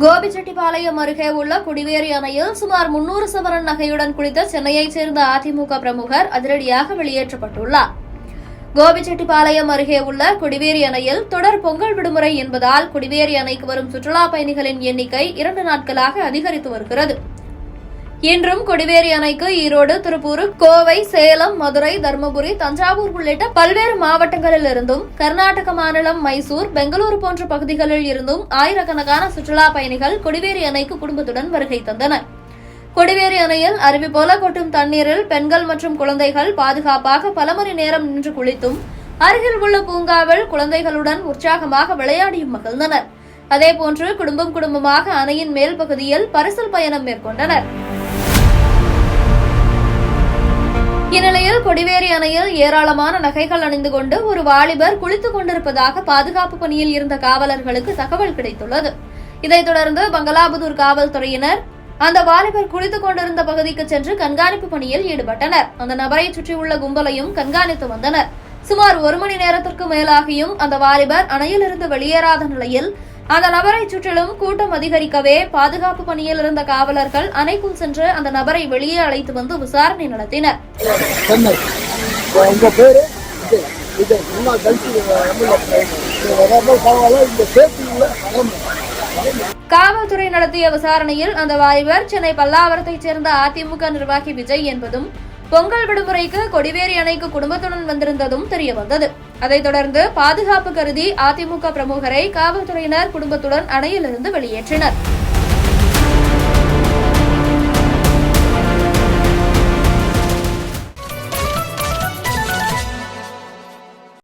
கோபிச்செட்டிப்பாளையம் அருகே உள்ள குடிவேரி அணையில் சுமார் 300 சவரன் நகையுடன் குளித்த சென்னையைச் சேர்ந்த அதிமுக பிரமுகர் அதிரடியாக வெளியேற்றப்பட்டுள்ளார். கோபிச்செட்டிப்பாளையம் அருகே உள்ள குடிவேரி அணையில் தொடர் பொங்கல் விடுமுறை என்பதால் குடிவேரி அணைக்கு வரும் சுற்றுலாப் பயணிகளின் எண்ணிக்கை 2 நாட்களாக அதிகரித்து வருகிறது. இன்றும் கொடிவேரி அணைக்கு ஈரோடு, திருப்பூர், கோவை, சேலம், மதுரை, தருமபுரி, தஞ்சாவூர் உள்ளிட்ட பல்வேறு மாவட்டங்களில் இருந்தும், கர்நாடக மாநிலம் மைசூர், பெங்களூரு போன்ற பகுதிகளில் இருந்தும் ஆயிரக்கணக்கான சுற்றுலா பயணிகள் கொடிவேரி அணைக்கு குடும்பத்துடன் வருகை தந்தனர். கொடிவேரி அணையில் அருவி போல கொட்டும் தண்ணீரில் பெண்கள் மற்றும் குழந்தைகள் பாதுகாப்பாக பல மணி நேரம் நின்று குளித்தும், அருகில் உள்ள பூங்காவில் குழந்தைகளுடன் உற்சாகமாக விளையாடியும் மகிழ்ந்தனர். அதேபோன்று குடும்பமாக அணையின் மேல் பகுதியில் பரிசல் பயணம் மேற்கொண்டனர். இந்நிலையில் கொடிவேரி அணையில் ஏராளமான நகைகள் அணிந்து கொண்டு ஒரு வாலிபர் குளித்துக் கொண்டிருப்பதாக பாதுகாப்பு பணியில் இருந்த காவலர்களுக்கு தகவல் கிடைத்துள்ளது. இதைத் தொடர்ந்து பங்களாபுதூர் காவல்துறையினர் அந்த வாலிபர் குளித்துக் கொண்டிருந்த பகுதிக்கு சென்று கண்காணிப்பு பணியில் ஈடுபட்டனர். அந்த நபரை சுற்றியுள்ள கும்பலையும் கண்காணித்து வந்தனர். சுமார் 1 மணி நேரத்திற்கு மேலாகியும் அந்த வாலிபர் அணையிலிருந்து வெளியேறாத நிலையில் அந்த நபரை சுற்றிலும் கூட்டம் அதிகரிக்கவே பாதுகாப்பு பணியில் இருந்த காவலர்கள் அணைக்குள் சென்று அந்த நபரை வெளியே அழைத்து வந்து விசாரணை நடத்தினர். காவல்துறை நடத்திய விசாரணையில் அந்த வாலிபர் சென்னை பல்லாவரத்தைச் சேர்ந்த அதிமுக நிர்வாகி விஜய் என்பதும் பொங்கல் விடுமுறைக்கு கொடிவேரி அணைக்கு குடும்பத்துடன் வந்திருந்ததும் தெரியவந்தது. அதைத் தொடர்ந்து பாதுகாப்பு கருதி அதிமுக பிரமுகரை காவல்துறையினர் குடும்பத்துடன் அணையிலிருந்து வெளியேற்றினர்.